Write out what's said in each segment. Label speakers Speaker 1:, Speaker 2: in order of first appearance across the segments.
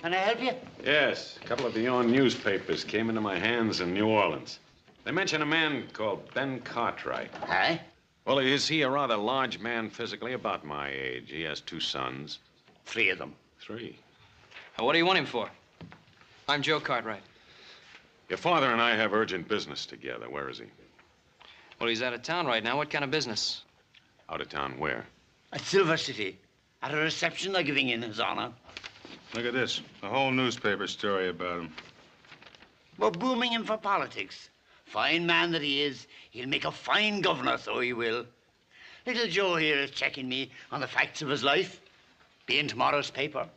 Speaker 1: Can I help you?
Speaker 2: Yes, a couple of your newspapers came into my hands in New Orleans. They mention a man called Ben Cartwright.
Speaker 1: Aye?
Speaker 2: Well, is he a rather large man physically, about my age? He has 2 sons.
Speaker 1: 3 of them.
Speaker 2: 3.
Speaker 3: What do you want him for? I'm Joe Cartwright.
Speaker 2: Your father and I have urgent business together. Where is he?
Speaker 3: Well, he's out of town right now. What kind of business?
Speaker 2: Out of town where?
Speaker 1: At Silver City. At a reception they're giving in his honor.
Speaker 4: Look at this. A whole newspaper story about him.
Speaker 1: We're booming him for politics. Fine man that he is. He'll make a fine governor, so he will. Little Joe here is checking me on the facts of his life. Be in tomorrow's paper.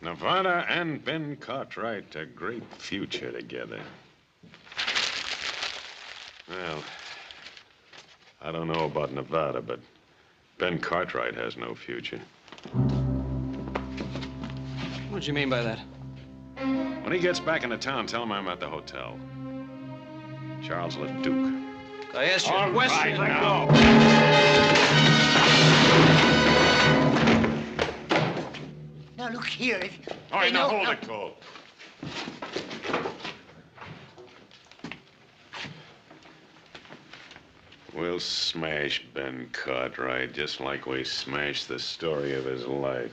Speaker 2: Nevada and Ben Cartwright, a great future together. Well, I don't know about Nevada, but Ben Cartwright has no future.
Speaker 3: What do you mean by that?
Speaker 2: When he gets back into town, tell him I'm at the hotel. Charles LeDuc.
Speaker 3: I asked you
Speaker 2: All
Speaker 3: a question.
Speaker 2: right, now.
Speaker 1: Now, look here.
Speaker 2: All right, now hold it, Cole. We'll smash Ben Cartwright just like we smashed the story of his life.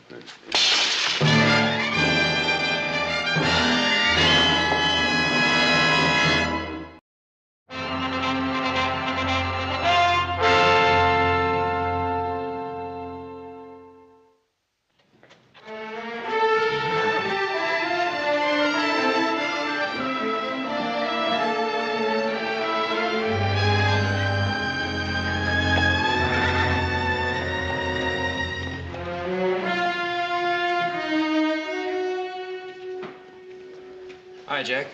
Speaker 3: Hi, Jack.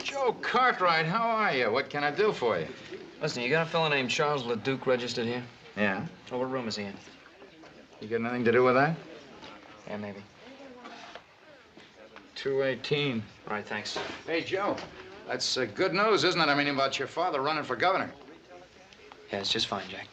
Speaker 5: Joe Cartwright, how are you? What can I do for you?
Speaker 3: Listen, you got a fellow named Charles LeDuc registered here?
Speaker 5: Yeah?
Speaker 3: Oh, what room is he in?
Speaker 5: You got anything to do with that?
Speaker 3: Yeah, maybe.
Speaker 5: 218.
Speaker 3: All right, thanks.
Speaker 5: Hey, Joe, that's good news, isn't it? I mean, about your father running for governor.
Speaker 3: Yeah, it's just fine, Jack.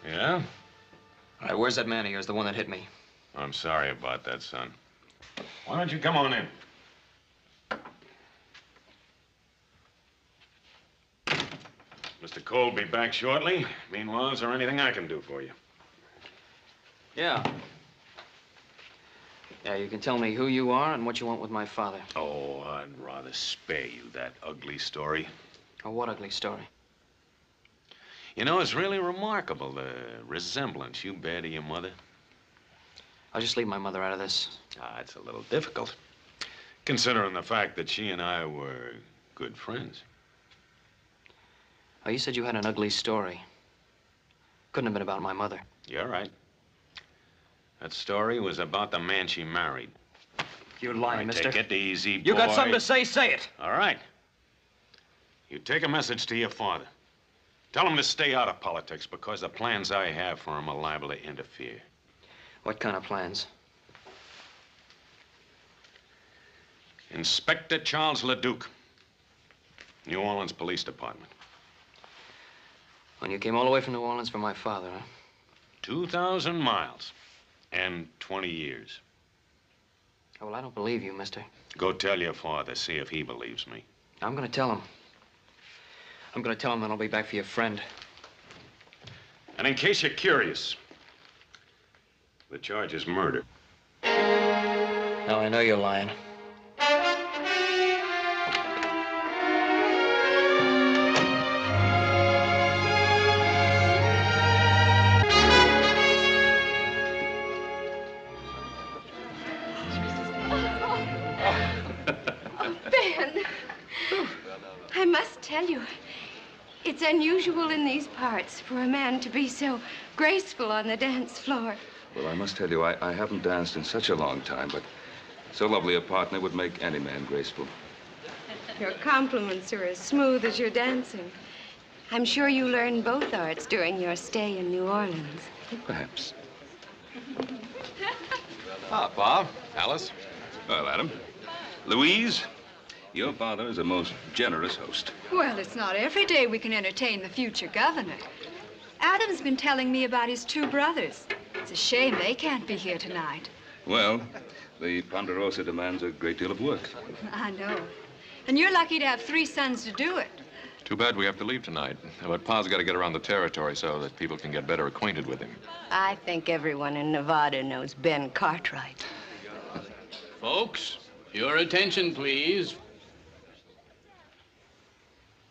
Speaker 2: Yeah?
Speaker 3: All right, where's that man of yours, the one that hit me?
Speaker 2: I'm sorry about that, son. Why don't you come on in? Mr. Cole will be back shortly. Meanwhile, is there anything I can do for you?
Speaker 3: Yeah. Yeah, you can tell me who you are and what you want with my father.
Speaker 2: Oh, I'd rather spare you that ugly story.
Speaker 3: Oh, what ugly story?
Speaker 2: You know, it's really remarkable, the resemblance you bear to your mother.
Speaker 3: I'll just leave my mother out of this.
Speaker 2: It's a little difficult, considering the fact that she and I were good friends.
Speaker 3: Oh, you said you had an ugly story. Couldn't have been about my mother.
Speaker 2: You're right. That story was about the man she married.
Speaker 3: You're lying, mister.
Speaker 2: Take it easy, boy.
Speaker 3: You got something to say, say it.
Speaker 2: All right. You take a message to your father. Tell him to stay out of politics because the plans I have for him are liable to interfere.
Speaker 3: What kind of plans?
Speaker 2: Inspector Charles LeDuc, New Orleans Police Department.
Speaker 3: When you came all the way from New Orleans for my father, huh?
Speaker 2: 2,000 miles and 20 years.
Speaker 3: Oh, well, I don't believe you, mister.
Speaker 2: Go tell your father, see if he believes me.
Speaker 3: I'm gonna tell him. I'm gonna tell him that I'll be back for your friend.
Speaker 2: And in case you're curious, the charge is murder.
Speaker 3: Now, I know you're lying.
Speaker 6: I must tell you, it's unusual in these parts for a man to be so graceful on the dance floor.
Speaker 7: Well, I must tell you, I haven't danced in such a long time, but so lovely a partner would make any man graceful.
Speaker 6: Your compliments are as smooth as your dancing. I'm sure you learned both arts during your stay in New Orleans.
Speaker 7: Perhaps.
Speaker 8: Ah, Bob, Alice.
Speaker 7: Well, Adam. Louise, your father is a most generous host.
Speaker 9: Well, it's not every day we can entertain the future governor. Adam's been telling me about his two brothers. It's a shame they can't be here tonight.
Speaker 7: Well, the Ponderosa demands a great deal of work.
Speaker 9: I know. And you're lucky to have 3 sons to do it.
Speaker 8: Too bad we have to leave tonight. But Pa's got to get around the territory so that people can get better acquainted with him.
Speaker 6: I think everyone in Nevada knows Ben Cartwright.
Speaker 10: Folks, your attention, please.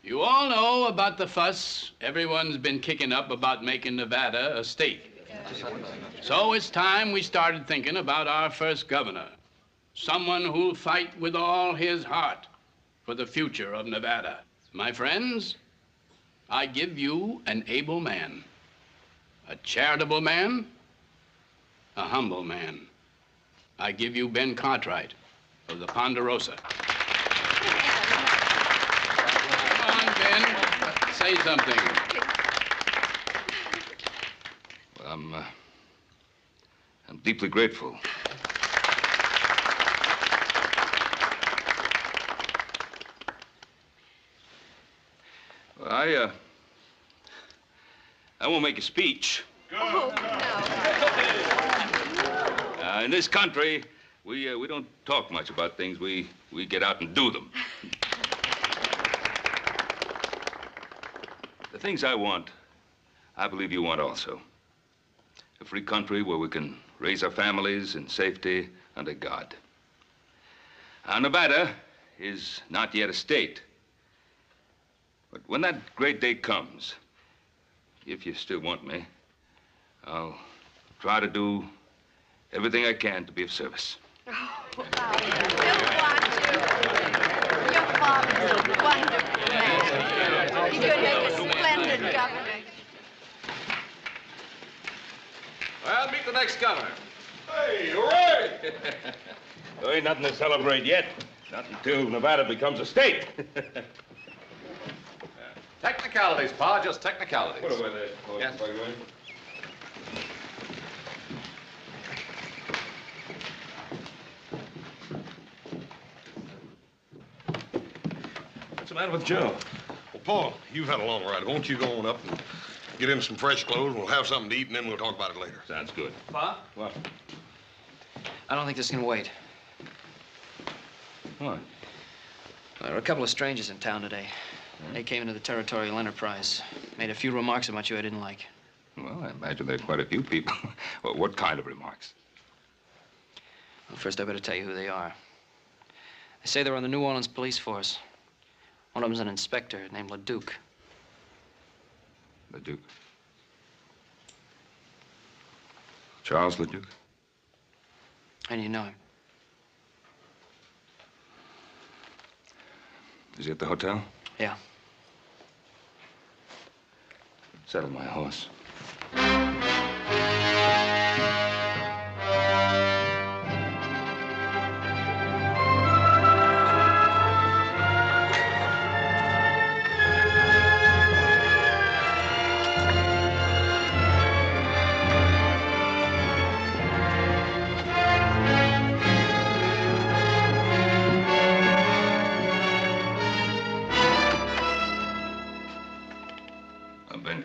Speaker 10: You all know about the fuss everyone's been kicking up about making Nevada a state. So it's time we started thinking about our first governor. Someone who'll fight with all his heart for the future of Nevada. My friends, I give you an able man, a charitable man, a humble man. I give you Ben Cartwright of the Ponderosa. Come on, Ben, say something.
Speaker 7: Well, I'm deeply grateful. Well, I won't make a speech.
Speaker 6: Oh, no.
Speaker 7: In this country, we don't talk much about things. We get out and do them. The things I want, I believe you want also. A free country where we can raise our families in safety under God. Now, Nevada is not yet a state. But when that great day comes, if you still want me, I'll try to do everything I can to be of service.
Speaker 6: Oh, you'll want to. Your father's a wonderful man. He could make a splendid governor.
Speaker 2: Well, meet the next governor.
Speaker 4: Hey, hooray!
Speaker 7: There ain't nothing to celebrate yet. Not until Nevada becomes a state.
Speaker 8: Technicalities, Pa, just technicalities.
Speaker 7: Put away there.
Speaker 8: Yes.
Speaker 7: What's the matter with Joe?
Speaker 11: Well, Paul, you've had a long ride. Won't you go on up and get in some fresh clothes? We'll have something to eat, and then we'll talk about it later.
Speaker 7: Sounds good.
Speaker 3: Pa?
Speaker 7: What?
Speaker 3: I don't think this can wait.
Speaker 7: What?
Speaker 3: There were a couple of strangers in town today. They came into the Territorial Enterprise, made a few remarks about you I didn't like.
Speaker 7: Well, I imagine there are quite a few people. Well, what kind of remarks?
Speaker 3: Well, first I better tell you who they are. They say they're on the New Orleans police force. One of them's an inspector named LeDuc.
Speaker 7: LeDuc? Charles LeDuc?
Speaker 3: And you know him.
Speaker 7: Is he at the hotel?
Speaker 3: Yeah.
Speaker 7: Saddle my horse.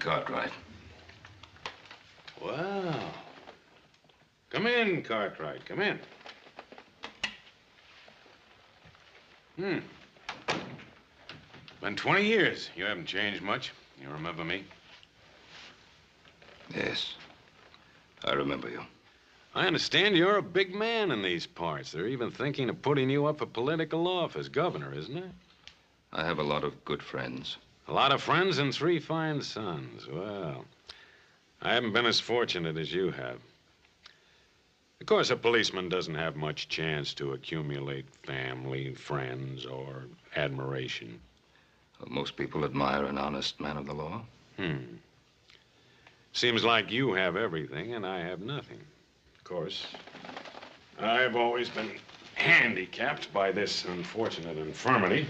Speaker 7: Cartwright.
Speaker 2: Wow. Come in, Cartwright. Come in. Been 20 years. You haven't changed much. You remember me?
Speaker 7: Yes. I remember you.
Speaker 2: I understand you're a big man in these parts. They're even thinking of putting you up for political office, governor, isn't it?
Speaker 7: I have a lot of good friends.
Speaker 2: A lot of friends and 3 fine sons. Well, I haven't been as fortunate as you have. Of course, a policeman doesn't have much chance to accumulate family, friends, or admiration.
Speaker 7: Well, most people admire an honest man of the law.
Speaker 2: Seems like you have everything and I have nothing. Of course, I've always been handicapped by this unfortunate infirmity.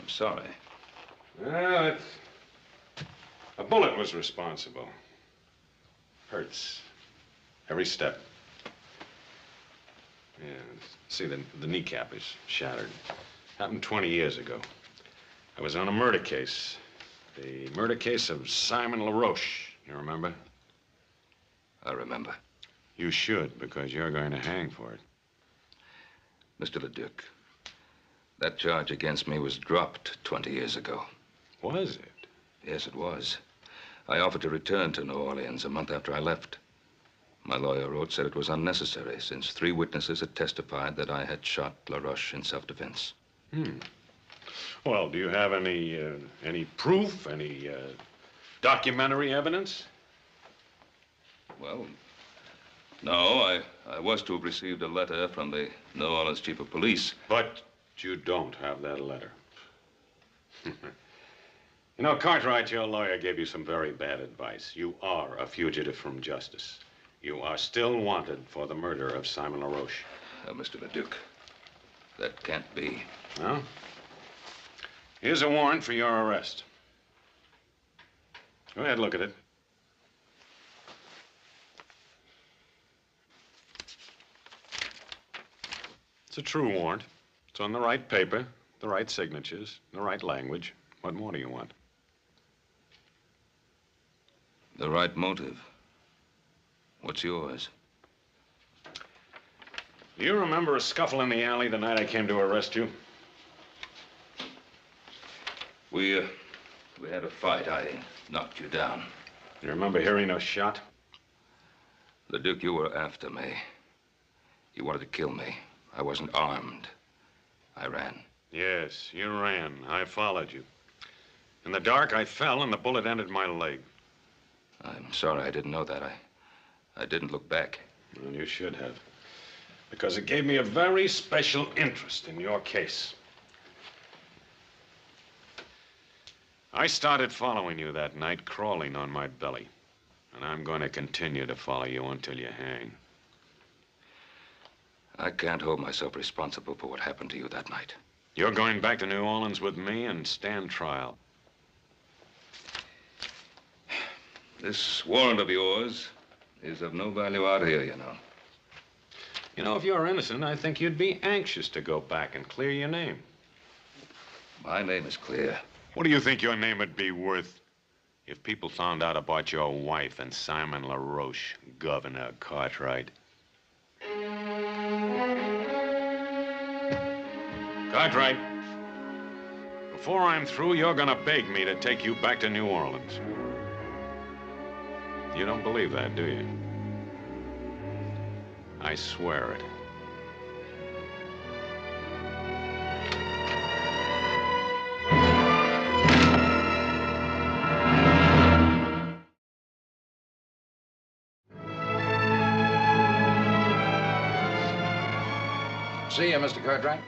Speaker 7: I'm sorry.
Speaker 2: Well, a bullet was responsible. Hurts. Every step. Yeah, see, the kneecap is shattered. Happened 20 years ago. I was on a murder case. The murder case of Simon LaRoche. You remember?
Speaker 7: I remember.
Speaker 2: You should, because you're going to hang for it.
Speaker 7: Mr. Leduc, that charge against me was dropped 20 years ago.
Speaker 2: Was it?
Speaker 7: Yes, it was. I offered to return to New Orleans a month after I left. My lawyer wrote, said it was unnecessary, since 3 witnesses had testified that I had shot LaRoche in self-defense.
Speaker 2: Well, do you have any proof, any documentary evidence?
Speaker 7: Well, no, I was to have received a letter from the New Orleans chief of police.
Speaker 2: But you don't have that letter. You know, Cartwright, your lawyer gave you some very bad advice. You are a fugitive from justice. You are still wanted for the murder of Simon LaRoche.
Speaker 7: Mr. Leduc, that can't be.
Speaker 2: Well, here's a warrant for your arrest. Go ahead, look at it. It's a true warrant. It's on the right paper, the right signatures, the right language. What more do you want?
Speaker 7: The right motive. What's yours?
Speaker 2: Do you remember a scuffle in the alley the night I came to arrest you?
Speaker 7: We had a fight. I knocked you down.
Speaker 2: You remember hearing a shot?
Speaker 7: Leduc, you were after me. You wanted to kill me. I wasn't armed. I ran.
Speaker 2: Yes, you ran. I followed you. In the dark, I fell and the bullet entered my leg.
Speaker 7: I'm sorry I didn't know that. I didn't look back.
Speaker 2: Well, you should have. Because it gave me a very special interest in your case. I started following you that night, crawling on my belly. And I'm going to continue to follow you until you hang.
Speaker 7: I can't hold myself responsible for what happened to you that night.
Speaker 2: You're going back to New Orleans with me and stand trial.
Speaker 7: This warrant of yours is of no value out here, you know.
Speaker 2: You know, if you're innocent, I think you'd be anxious to go back and clear your name.
Speaker 7: My name is clear.
Speaker 2: What do you think your name would be worth if people found out about your wife and Simon LaRoche, Governor Cartwright? Cartwright, before I'm through, you're gonna beg me to take you back to New Orleans. You don't believe that, do you? I swear it.
Speaker 5: See you, Mr. Cartwright.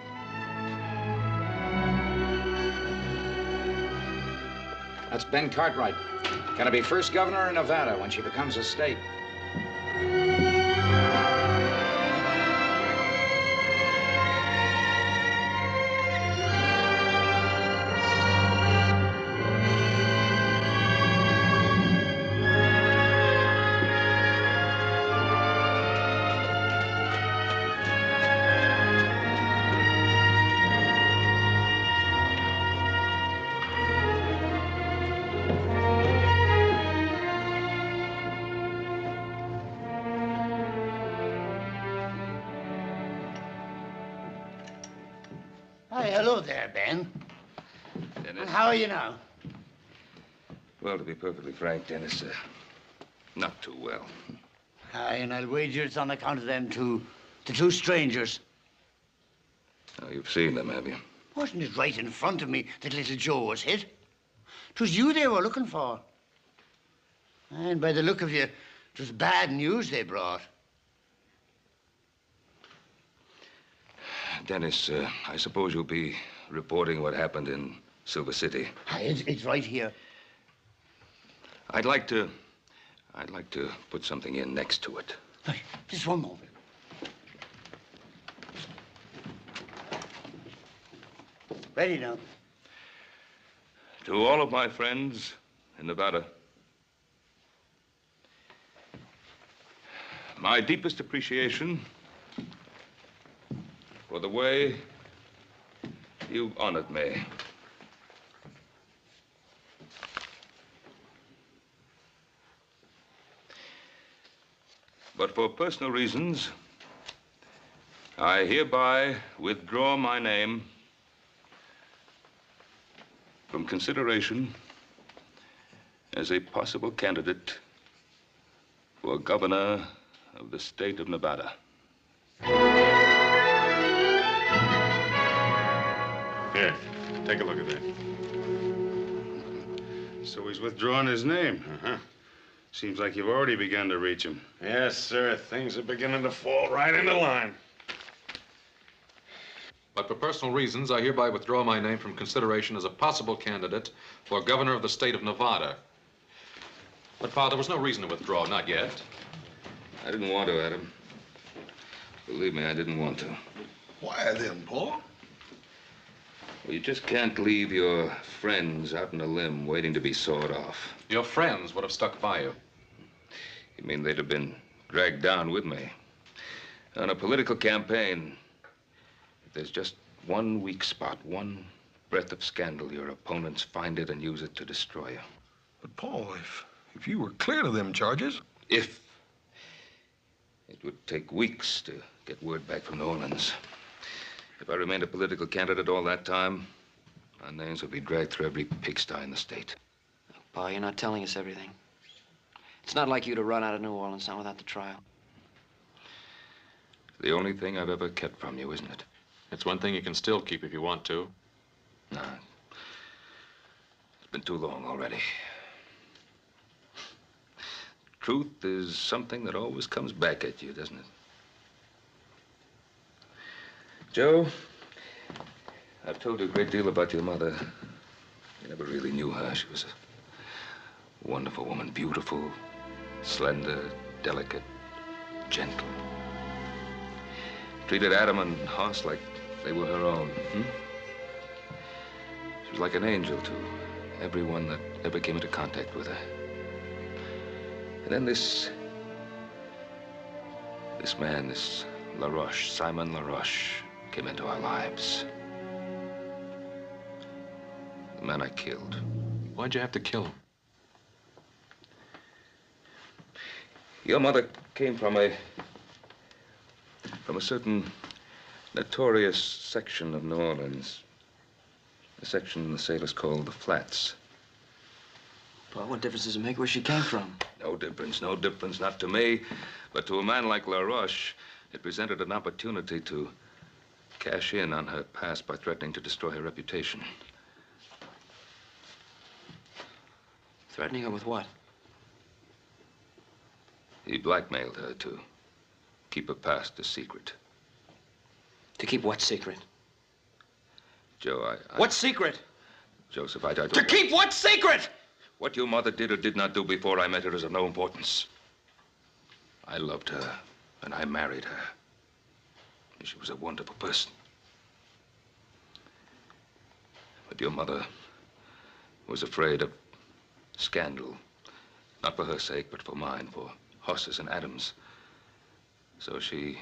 Speaker 5: That's Ben Cartwright. Gonna be first governor in Nevada when she becomes a state.
Speaker 1: Hi, hello there, Ben.
Speaker 7: Dennis?
Speaker 1: And how are you now?
Speaker 7: Well, to be perfectly frank, Dennis, not too well.
Speaker 1: Aye, and I'll wager it's on account of them two, the 2 strangers.
Speaker 7: Oh, you've seen them, have you?
Speaker 1: Wasn't it right in front of me that little Joe was hit? 'Twas you they were looking for. And by the look of you, it was bad news they brought.
Speaker 7: Dennis, I suppose you'll be reporting what happened in Silver City.
Speaker 1: Aye, it's right here.
Speaker 7: I'd like to put something in next to it.
Speaker 1: Aye, just one moment.
Speaker 7: To all of my friends in Nevada, my deepest appreciation for the way you've honored me. But for personal reasons, I hereby withdraw my name from consideration as a possible candidate for governor of the state of Nevada.
Speaker 2: Here, take a look at that.
Speaker 4: So he's withdrawn his name.
Speaker 2: Uh-huh.
Speaker 4: Seems like you've already begun to reach him.
Speaker 2: Yes, sir. Things are beginning to fall right into line.
Speaker 8: But for personal reasons, I hereby withdraw my name from consideration as a possible candidate for governor of the state of Nevada. But, Pa, there was no reason to withdraw, not yet.
Speaker 7: I didn't want to, Adam. Believe me, I didn't want to.
Speaker 11: Why then, Paul?
Speaker 7: Well, you just can't leave your friends out on a limb waiting to be sawed off.
Speaker 8: Your friends would have stuck by you.
Speaker 7: You mean they'd have been dragged down with me? On a political campaign, if there's just one weak spot, one breath of scandal, your opponents find it and use it to destroy you.
Speaker 11: But, Paul, if you were clear of them charges...
Speaker 7: If. It would take weeks to get word back from New Orleans. If I remained a political candidate all that time, our names would be dragged through every pigsty in the state.
Speaker 3: Pa, you're not telling us everything. It's not like you to run out of New Orleans, not without the trial.
Speaker 7: The only thing I've ever kept from you, isn't it?
Speaker 8: It's one thing you can still keep if you want to.
Speaker 7: No. It's been too long already. Truth is something that always comes back at you, doesn't it? Joe, I've told you a great deal about your mother. You never really knew her. She was a wonderful woman, beautiful, slender, delicate, gentle. Treated Adam and Hoss like they were her own. She was like an angel to everyone that ever came into contact with her. And then this man, this LaRoche, Simon LaRoche, came into our lives. The man I killed.
Speaker 8: Why'd you have to kill him?
Speaker 7: Your mother came from a certain notorious section of New Orleans. A section the sailors called the Flats.
Speaker 3: Pa, what difference does it make where she came from?
Speaker 7: No difference, not to me. But to a man like LaRoche, it presented an opportunity to cash in on her past by threatening to destroy her reputation.
Speaker 3: Threatening her with what?
Speaker 7: He blackmailed her to keep her past a secret.
Speaker 3: To keep what secret?
Speaker 7: Joe,
Speaker 3: What secret?
Speaker 7: Joseph, I don't...
Speaker 3: To keep what secret?
Speaker 7: What your mother did or did not do before I met her is of no importance. I loved her, and I married her. She was a wonderful person. But your mother was afraid of scandal. Not for her sake, but for mine, for Hoss's and Adam's. So she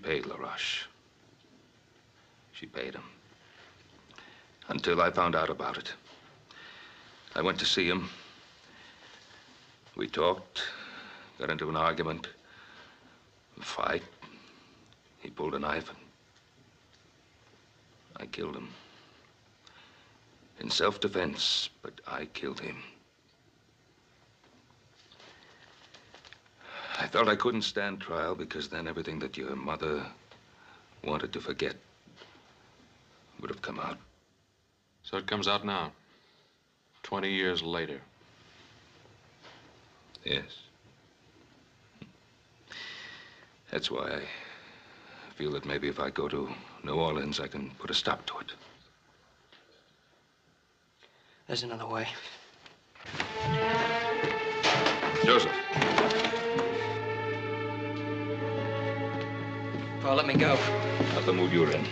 Speaker 7: paid LaRoche. She paid him. Until I found out about it. I went to see him. We talked, got into an argument, a fight. He pulled a knife and I killed him. In self-defense, but I killed him. I felt I couldn't stand trial because then everything that your mother wanted to forget would have come out.
Speaker 8: So it comes out now, 20 years later.
Speaker 7: Yes. That's why I feel that maybe if I go to New Orleans, I can put a stop to it.
Speaker 3: There's another way.
Speaker 7: Joseph.
Speaker 3: Pa, let me go.
Speaker 7: How's the mood you're in?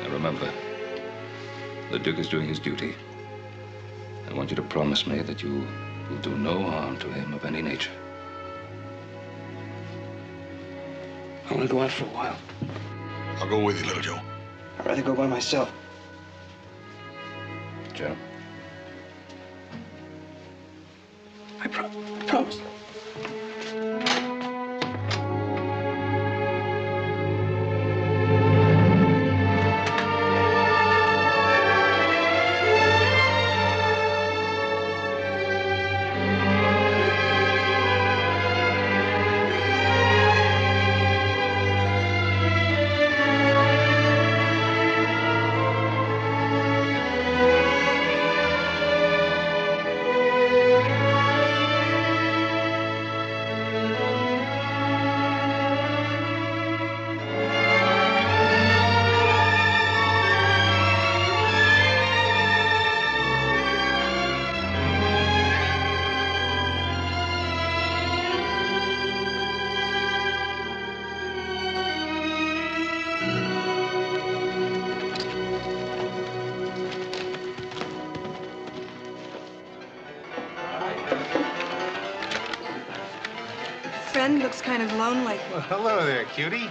Speaker 7: And remember, The Duke is doing his duty. I want you to promise me that you will do no harm to him of any nature.
Speaker 3: I want to go out for a while.
Speaker 11: I'll go with you, little Joe.
Speaker 3: I'd rather go by myself.
Speaker 7: Joe?
Speaker 3: I promise.
Speaker 12: Friend looks kind of lonely.
Speaker 4: Well, hello there, cutie.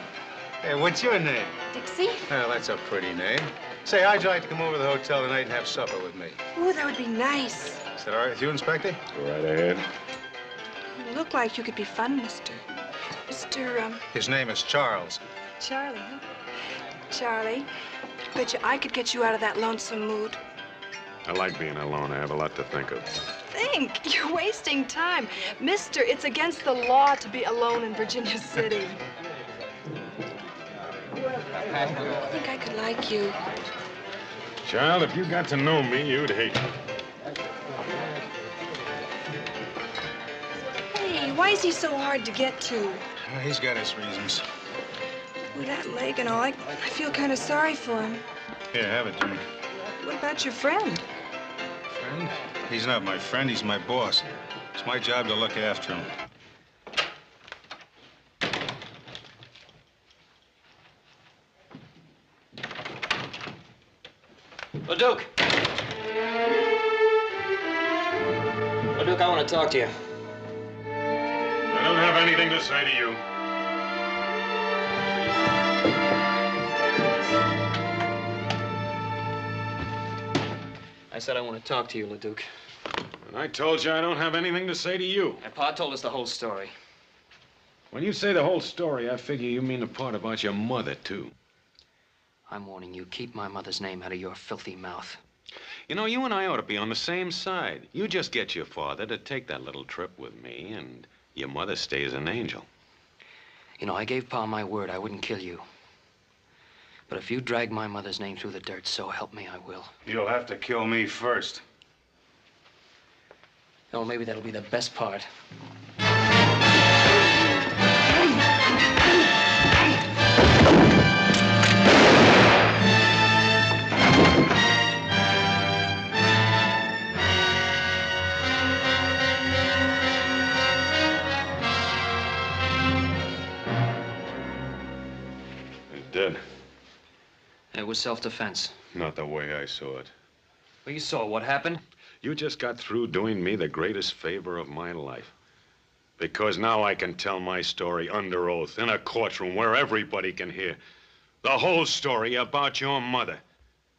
Speaker 4: Hey, what's your name?
Speaker 12: Dixie?
Speaker 4: Well, that's a pretty name. Say, how'd you like to come over to the hotel tonight and have supper with me?
Speaker 12: Ooh, that would be nice.
Speaker 4: Is that all right with you, Inspector?
Speaker 11: Go right ahead.
Speaker 12: You look like you could be fun, Mr.
Speaker 4: His name is Charles.
Speaker 12: Charlie, huh? Charlie, bet you I could get you out of that lonesome mood.
Speaker 2: I like being alone. I have a lot to think of.
Speaker 12: Think, you're wasting time. Mister, it's against the law to be alone in Virginia City. I think I could like you.
Speaker 2: Child, if you got to know me, you'd hate me.
Speaker 12: Hey, why is he so hard to get to?
Speaker 4: Well, he's got his reasons.
Speaker 12: With that leg and all, I feel kind of sorry for him.
Speaker 4: Here, have a drink.
Speaker 12: What about your friend?
Speaker 4: Friend? He's not my friend, he's my boss. It's my job to look after him.
Speaker 3: Oh, Duke. Oh, Duke, I want to talk to you.
Speaker 2: I don't have anything to say to you.
Speaker 3: I said I want to talk to you, LeDuc.
Speaker 2: And I told you I don't have anything to say to you.
Speaker 3: My pa told us the whole story.
Speaker 2: When you say the whole story, I figure you mean the part about your mother, too.
Speaker 3: I'm warning you, keep my mother's name out of your filthy mouth.
Speaker 2: You know, you and I ought to be on the same side. You just get your father to take that little trip with me, and your mother stays an angel.
Speaker 3: You know, I gave Pa my word I wouldn't kill you. But if you drag my mother's name through the dirt, so help me, I will.
Speaker 4: You'll have to kill me first.
Speaker 3: Oh, maybe that'll be the best part.
Speaker 2: He's dead.
Speaker 3: It was self-defense.
Speaker 2: Not the way I saw it.
Speaker 3: Well, you saw what happened.
Speaker 2: You just got through doing me the greatest favor of my life. Because now I can tell my story under oath in a courtroom where everybody can hear. The whole story about your mother.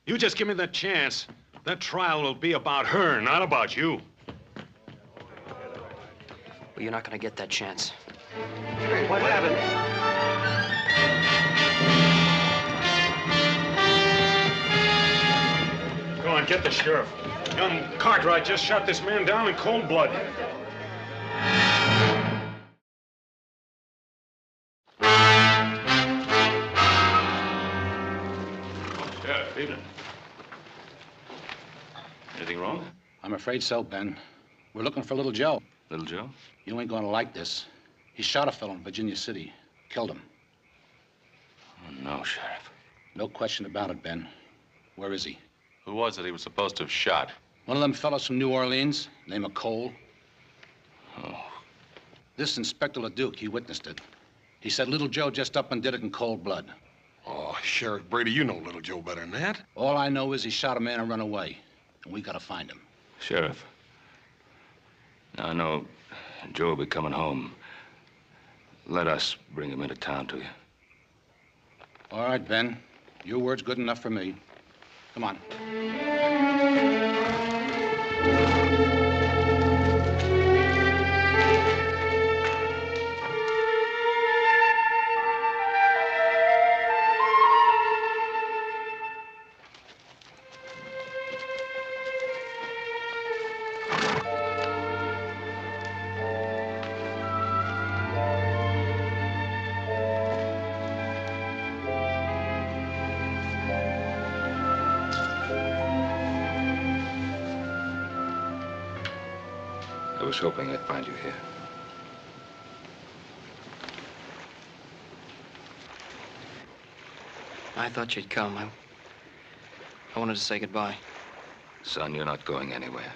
Speaker 2: You just give me the chance. That trial will be about her, not about you.
Speaker 3: Well, you're not going to get that chance.
Speaker 1: What happened?
Speaker 2: Go on, get the sheriff. Young Cartwright just shot this man down in cold blood. Sheriff, evening. Anything wrong?
Speaker 13: I'm afraid so, Ben. We're looking for Little Joe.
Speaker 7: Little Joe?
Speaker 13: You ain't gonna like this. He shot a fellow in Virginia City. Killed him.
Speaker 7: Oh, no, Sheriff.
Speaker 13: No question about it, Ben. Where is he?
Speaker 8: Who was it he was supposed to have shot?
Speaker 13: One of them fellows from New Orleans, name of Cole.
Speaker 7: Oh.
Speaker 13: This Inspector LeDuc, he witnessed it. He said Little Joe just up and did it in cold blood.
Speaker 11: Oh, Sheriff Brady, you know little Joe better than that.
Speaker 13: All I know is he shot a man and run away, and we gotta find him.
Speaker 7: Sheriff, now I know Joe will be coming home. Let us bring him into town to you.
Speaker 13: All right, Ben. Your word's good enough for me. Come on.
Speaker 7: I was hoping I'd find you here.
Speaker 3: I thought you'd come. I wanted to say goodbye.
Speaker 7: Son, you're not going anywhere.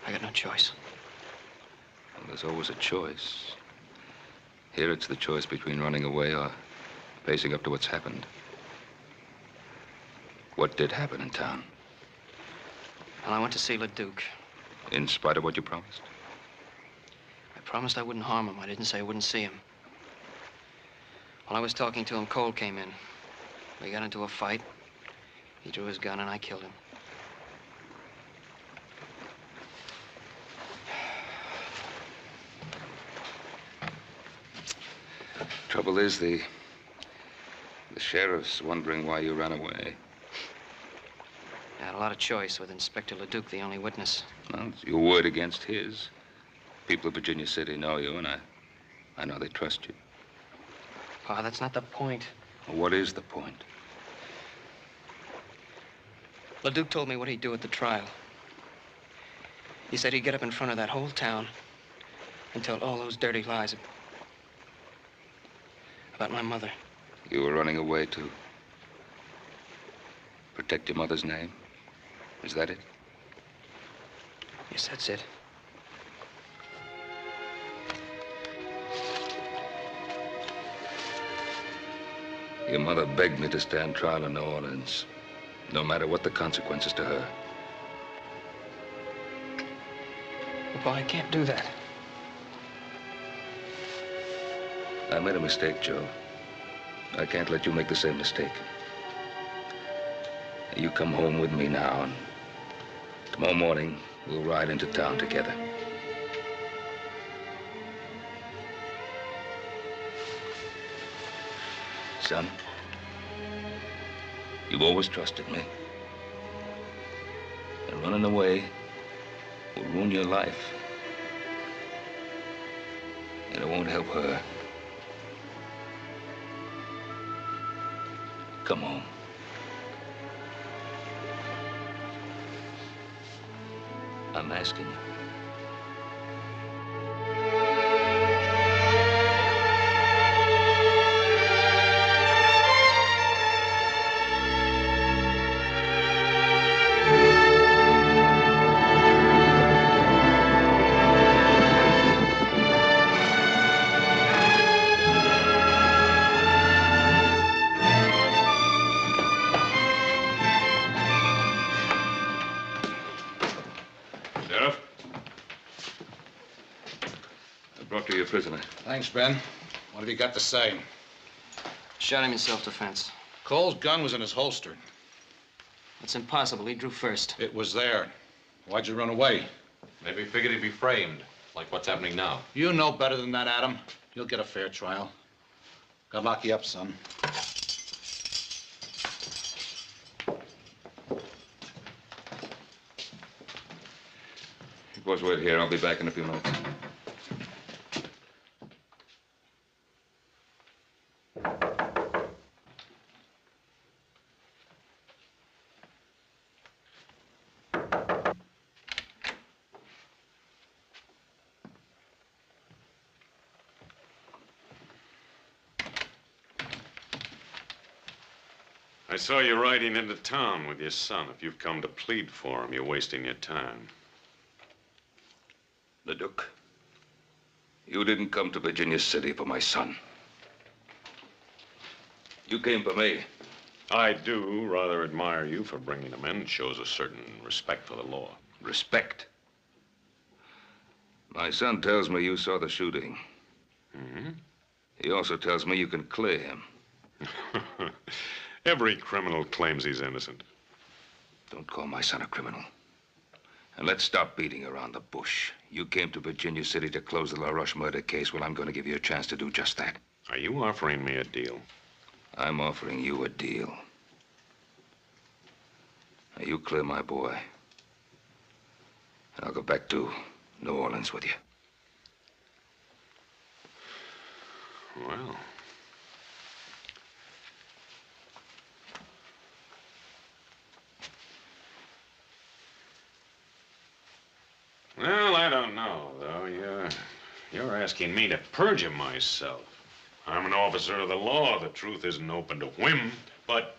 Speaker 3: I got no choice.
Speaker 7: Well, there's always a choice. Here it's the choice between running away or facing up to what's happened. What did happen in town?
Speaker 3: Well, I went to see LeDuc.
Speaker 7: In spite of what you promised?
Speaker 3: I promised I wouldn't harm him. I didn't say I wouldn't see him. While I was talking to him, Cole came in. We got into a fight. He drew his gun and I killed him.
Speaker 7: Trouble is, the sheriff's wondering why you ran away.
Speaker 3: I had a lot of choice with Inspector LeDuc, the only witness.
Speaker 7: Well, it's your word against his. People of Virginia City know you, and I know they trust you.
Speaker 3: Pa, that's not the point.
Speaker 7: Well, what is the point?
Speaker 3: LeDuc told me what he'd do at the trial. He said he'd get up in front of that whole town and tell all those dirty lies about my mother.
Speaker 7: You were running away to protect your mother's name? Is that it?
Speaker 3: Yes, that's it.
Speaker 7: Your mother begged me to stand trial in New Orleans, no matter what the consequences to her.
Speaker 3: Pa, I can't do that.
Speaker 7: I made a mistake, Joe. I can't let you make the same mistake. You come home with me now, and tomorrow morning, we'll ride into town together. Son, you've always trusted me. And running away will ruin your life. And it won't help her. Come home. I'm asking you. Prisoner.
Speaker 13: Thanks, Ben. What have you got to say?
Speaker 3: Shot him in self-defense.
Speaker 13: Cole's gun was in his holster.
Speaker 3: That's impossible. He drew first.
Speaker 13: It was there. Why'd you run away?
Speaker 8: Maybe he figured he'd be framed, like what's happening now.
Speaker 13: You know better than that, Adam. You'll get a fair trial. God lock you up, son.
Speaker 7: You boys wait here. I'll be back in a few minutes.
Speaker 2: I saw you riding into town with your son. If you've come to plead for him, you're wasting your time.
Speaker 7: LeDuc, you didn't come to Virginia City for my son. You came for me.
Speaker 2: I do rather admire you for bringing them in. It shows a certain respect for the law.
Speaker 7: Respect? My son tells me you saw the shooting.
Speaker 2: Mm-hmm.
Speaker 7: He also tells me you can clear him.
Speaker 2: Every criminal claims he's innocent.
Speaker 7: Don't call my son a criminal. And let's stop beating around the bush. You came to Virginia City to close the LaRoche murder case. Well, I'm going to give you a chance to do just that.
Speaker 2: Are you offering me a deal?
Speaker 7: I'm offering you a deal. Now, you clear my boy. And I'll go back to New Orleans with you.
Speaker 2: Well. Well, I don't know, though. You're asking me to perjure myself. I'm an officer of the law. The truth isn't open to whim. But,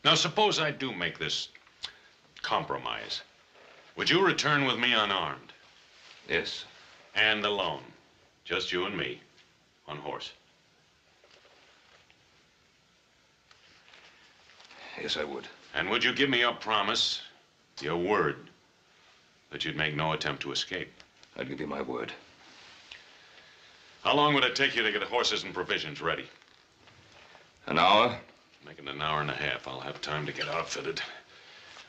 Speaker 2: now suppose I do make this compromise. Would you return with me unarmed?
Speaker 7: Yes.
Speaker 2: And alone? Just you and me, on horse?
Speaker 7: Yes, I would.
Speaker 2: And would you give me your promise, your word, that you'd make no attempt to escape?
Speaker 7: I'd give you my word.
Speaker 2: How long would it take you to get horses and provisions ready?
Speaker 7: An hour?
Speaker 2: Make it an hour and a half. I'll have time to get outfitted.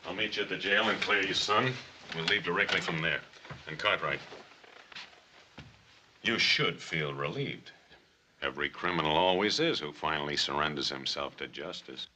Speaker 2: I'll meet you at the jail and clear your son. We'll leave directly from there. And Cartwright, you should feel relieved. Every criminal always is who finally surrenders himself to justice.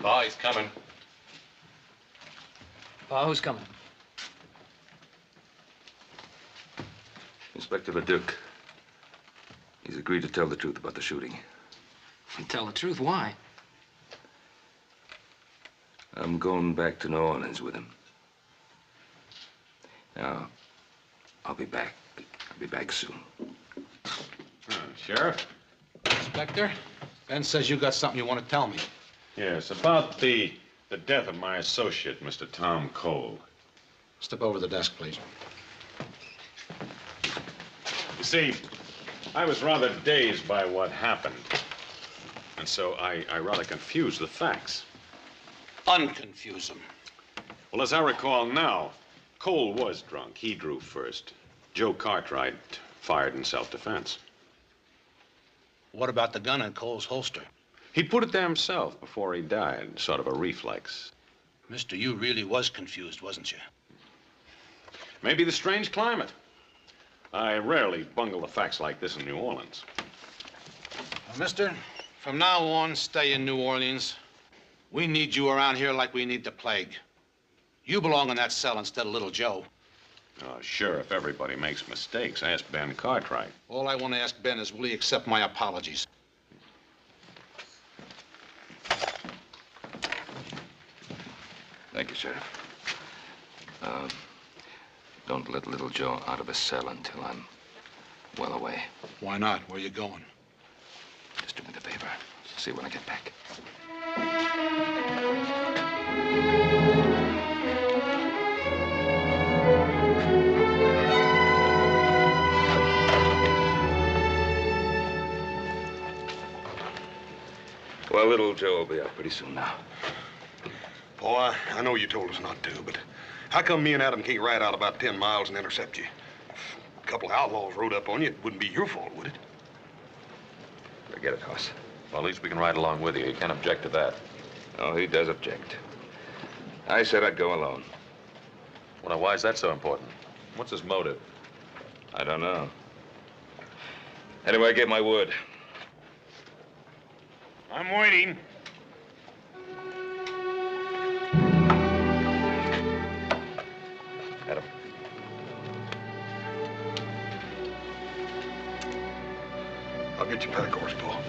Speaker 8: Pa, he's coming.
Speaker 3: Pa, who's coming?
Speaker 7: Inspector Leduc. He's agreed to tell the truth about the shooting.
Speaker 3: Tell the truth, why?
Speaker 7: I'm going back to New Orleans with him. Now, I'll be back. I'll be back soon.
Speaker 2: Sheriff?
Speaker 13: Inspector, Ben says you got something you want to tell me.
Speaker 2: Yes, about the death of my associate, Mr. Tom Cole.
Speaker 13: Step over to the desk, please.
Speaker 2: You see, I was rather dazed by what happened. And so I rather confused the facts.
Speaker 13: Unconfuse them.
Speaker 2: Well, as I recall now, Cole was drunk. He drew first. Joe Cartwright fired in self-defense.
Speaker 13: What about the gun in Cole's holster?
Speaker 2: He put it there himself before he died, sort of a reflex.
Speaker 13: Mister, you really was confused, wasn't you?
Speaker 2: Maybe the strange climate. I rarely bungle the facts like this in New Orleans.
Speaker 13: Well, mister, from now on, stay in New Orleans. We need you around here like we need the plague. You belong in that cell instead of little Joe.
Speaker 2: Sheriff, everybody makes mistakes. Ask Ben Cartwright.
Speaker 13: All I want to ask Ben is, will he accept my apologies?
Speaker 7: Thank you, Sheriff. Don't let little Joe out of his cell until I'm well away.
Speaker 13: Why not? Where are you going?
Speaker 7: Just do me the favor. See you when I get back. Well, little Joe will be out pretty soon now.
Speaker 11: Boy, I know you told us not to, but how come me and Adam can't ride out about 10 miles and intercept you? If a couple of outlaws rode up on you, it wouldn't be your fault, would it?
Speaker 7: Forget it, Hoss.
Speaker 8: Well, at least we can ride along with you. You can't object to that.
Speaker 7: Oh, he does object. I said I'd go alone.
Speaker 8: Well, now, why is that so important? What's his motive?
Speaker 7: I don't know. Anyway, I gave my word.
Speaker 2: I'm waiting.
Speaker 7: Adam.
Speaker 11: I'll get your pack horse, Paul.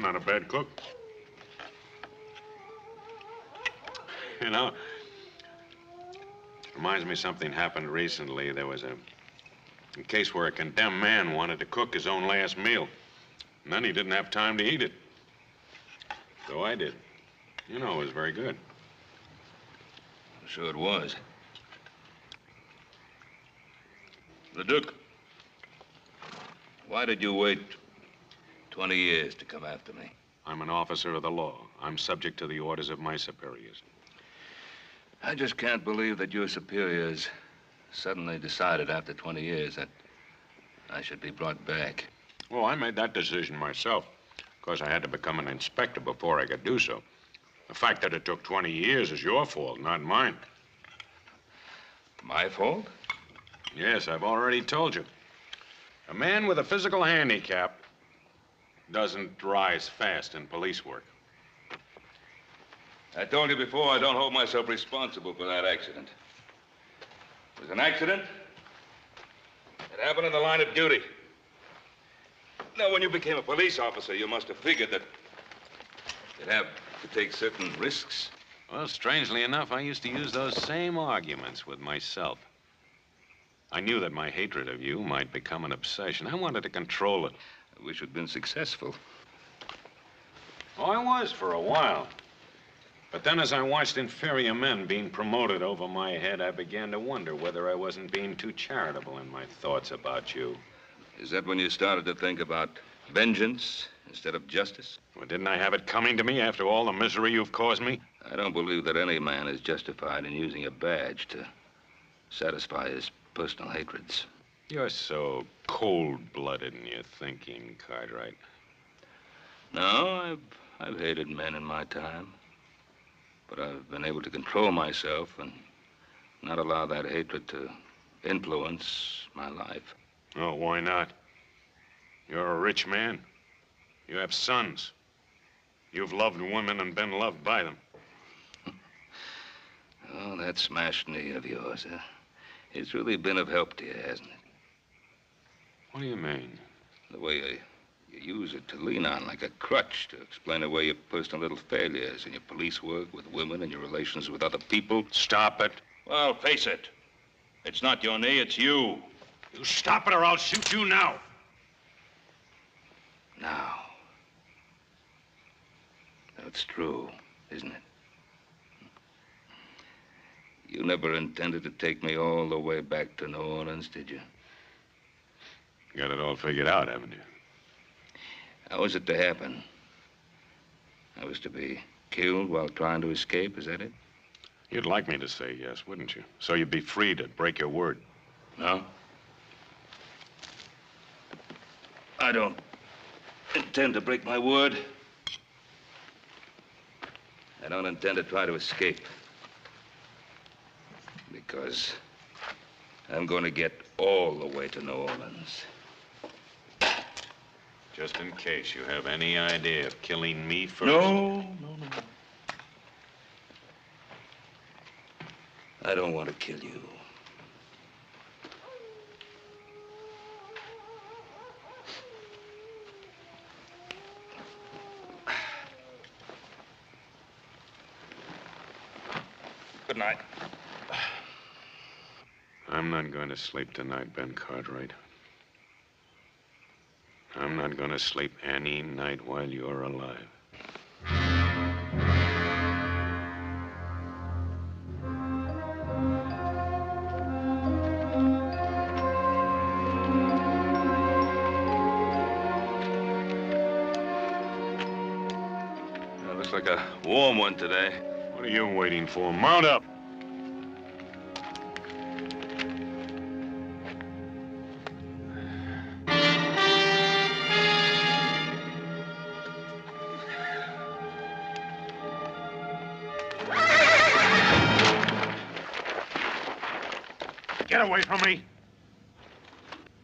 Speaker 2: I'm not a bad cook. You know, reminds me something happened recently. There was a case where a condemned man wanted to cook his own last meal. And then he didn't have time to eat it. So I did. You know, it was very good.
Speaker 7: Sure it was. Leduc, why did you wait 20 years to come after me?
Speaker 2: I'm an officer of the law. I'm subject to the orders of my superiors.
Speaker 7: I just can't believe that your superiors suddenly decided after 20 years that I should be brought back.
Speaker 2: Well, I made that decision myself. Of course, I had to become an inspector before I could do so. The fact that it took 20 years is your fault, not mine.
Speaker 7: My fault?
Speaker 2: Yes, I've already told you. A man with a physical handicap doesn't rise fast in police work.
Speaker 7: I told you before, I don't hold myself responsible for that accident. It was an accident. It happened in the line of duty. Now, when you became a police officer, you must have figured that you'd have to take certain risks.
Speaker 2: Well, strangely enough, I used to use those same arguments with myself. I knew that my hatred of you might become an obsession. I wanted to control it.
Speaker 7: I wish you'd been successful.
Speaker 2: Oh, I was for a while. But then as I watched inferior men being promoted over my head, I began to wonder whether I wasn't being too charitable in my thoughts about you.
Speaker 7: Is that when you started to think about vengeance instead of justice?
Speaker 2: Well, didn't I have it coming to me after all the misery you've caused me?
Speaker 7: I don't believe that any man is justified in using a badge to satisfy his personal hatreds.
Speaker 2: You're so cold-blooded in your thinking, Cartwright.
Speaker 7: No, I've hated men in my time. But I've been able to control myself and not allow that hatred to influence my life.
Speaker 2: Oh, why not? You're a rich man. You have sons. You've loved women and been loved by them.
Speaker 7: Oh, that smashed knee of yours, huh? It's really been of help to you, hasn't it?
Speaker 2: What do you mean?
Speaker 7: The way you use it to lean on like a crutch to explain away your personal little failures in your police work with women and your relations with other people.
Speaker 2: Stop it.
Speaker 7: Well, face it. It's not your knee, it's you.
Speaker 2: You stop it or I'll shoot you now.
Speaker 7: Now. That's true, isn't it? You never intended to take me all the way back to New Orleans, did you?
Speaker 2: Got it all figured out, haven't you?
Speaker 7: How was it to happen? I was to be killed while trying to escape, is that it?
Speaker 2: You'd like me to say yes, wouldn't you? So you'd be free to break your word.
Speaker 7: No? I don't intend to break my word. I don't intend to try to escape. Because I'm going to get all the way to New Orleans.
Speaker 2: Just in case you have any idea of killing me first.
Speaker 7: No. I don't want to kill you. Good night.
Speaker 2: I'm not going to sleep tonight, Ben Cartwright. I'm not going to sleep any night while you're alive.
Speaker 7: Looks like a warm one today.
Speaker 2: What are you waiting for? Mount up! Get away from me!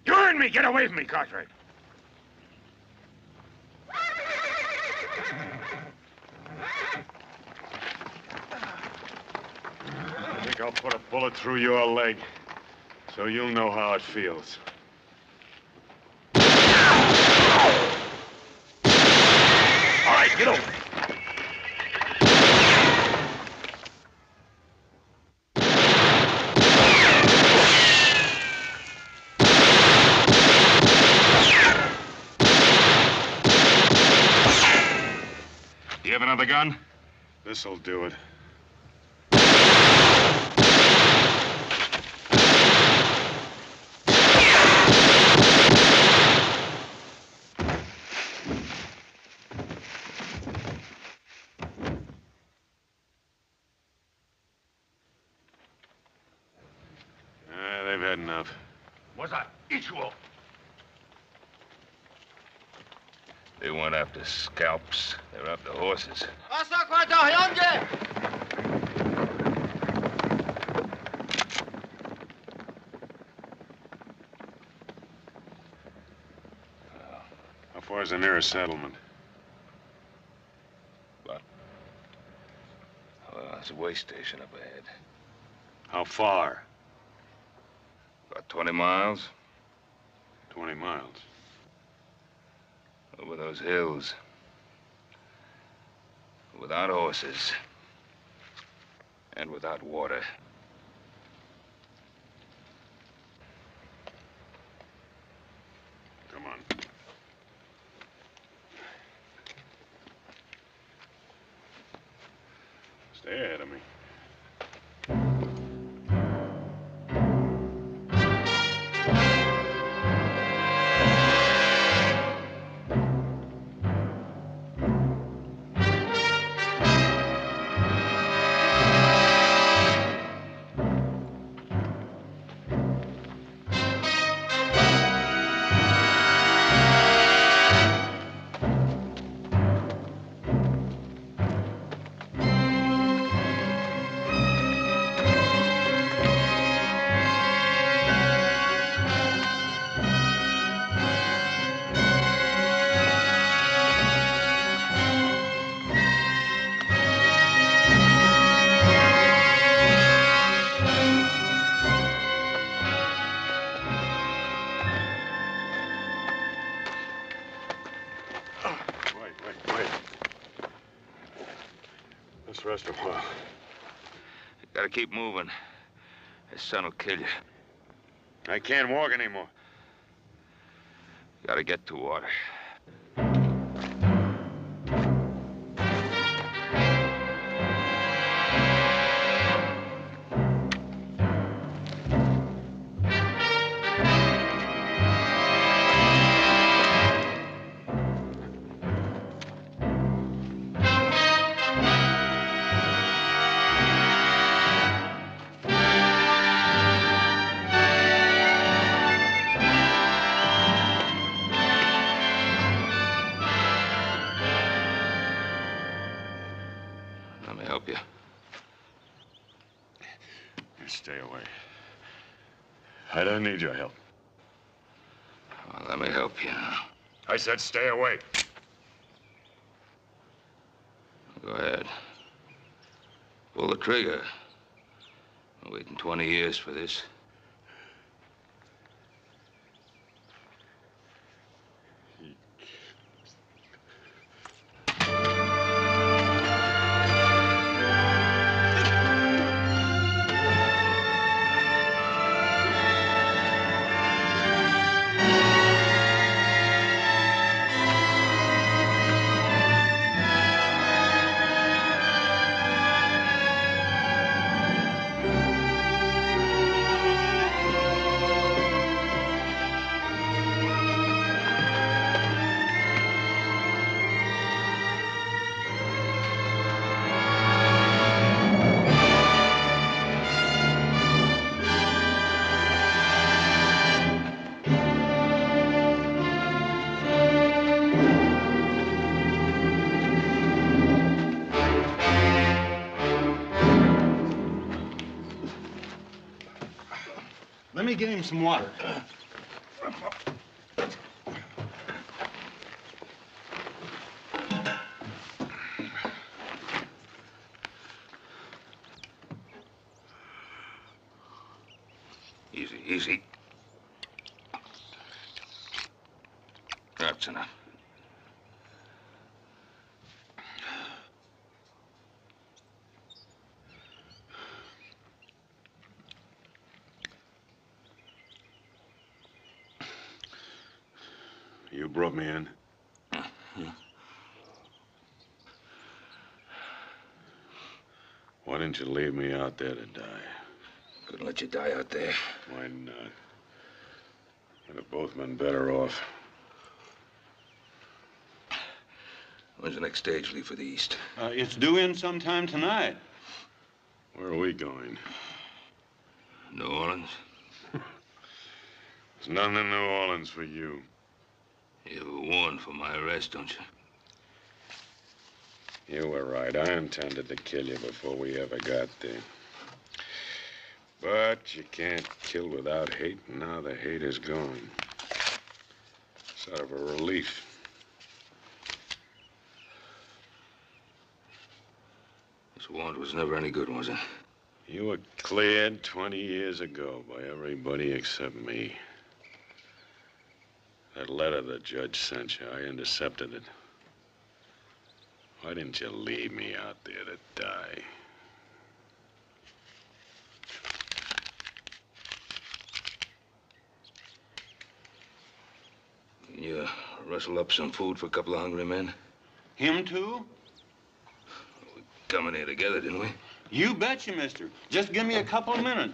Speaker 2: You heard me! Get away from me, Cartwright! I think I'll put a bullet through your leg, so you'll know how it feels.
Speaker 11: Get over.
Speaker 7: You have another gun?
Speaker 2: This'll do it. They've had enough.
Speaker 11: What's that? Ichuo.
Speaker 7: They weren't after scalps. They were after horses.
Speaker 2: How far is the nearest settlement?
Speaker 7: Well, there's a way station up ahead.
Speaker 2: How far?
Speaker 7: About 20 miles.
Speaker 2: 20 miles.
Speaker 7: Over those hills. Without horses. And without water.
Speaker 2: Come on. Stay ahead of me. Wait. Let's rest a while.
Speaker 7: You gotta keep moving. His son will kill you.
Speaker 2: I can't walk anymore.
Speaker 7: You gotta get to water. Let me help you.
Speaker 2: Stay away. I don't need your help.
Speaker 7: Well, let me help you now.
Speaker 2: I said stay away.
Speaker 7: Go ahead. Pull the trigger. I'm waiting 20 years for this.
Speaker 11: Let me get him some water.
Speaker 7: Easy, easy. That's enough.
Speaker 2: You brought me in?
Speaker 7: Yeah.
Speaker 2: Why didn't you leave me out there to die?
Speaker 7: Couldn't let you die out there.
Speaker 2: Why not? We'd have both been better off.
Speaker 7: When's the next stage leave for the East?
Speaker 2: It's due in sometime tonight. Where are we going?
Speaker 7: New Orleans.
Speaker 2: There's nothing in New Orleans for you.
Speaker 7: You were warned for my arrest, don't you?
Speaker 2: You were right. I intended to kill you before we ever got there. But you can't kill without hate, and now the hate is gone. Sort of a relief.
Speaker 7: This warrant was never any good, was it?
Speaker 2: You were cleared 20 years ago by everybody except me. That letter the judge sent you, I intercepted it. Why didn't you leave me out there to die?
Speaker 7: Can you rustle up some food for a couple of hungry men?
Speaker 2: Him too?
Speaker 7: We come in here together, didn't we?
Speaker 2: You betcha, mister. Just give me a couple of minutes.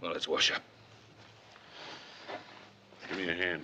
Speaker 7: Well, let's wash up.
Speaker 2: Give me a hand.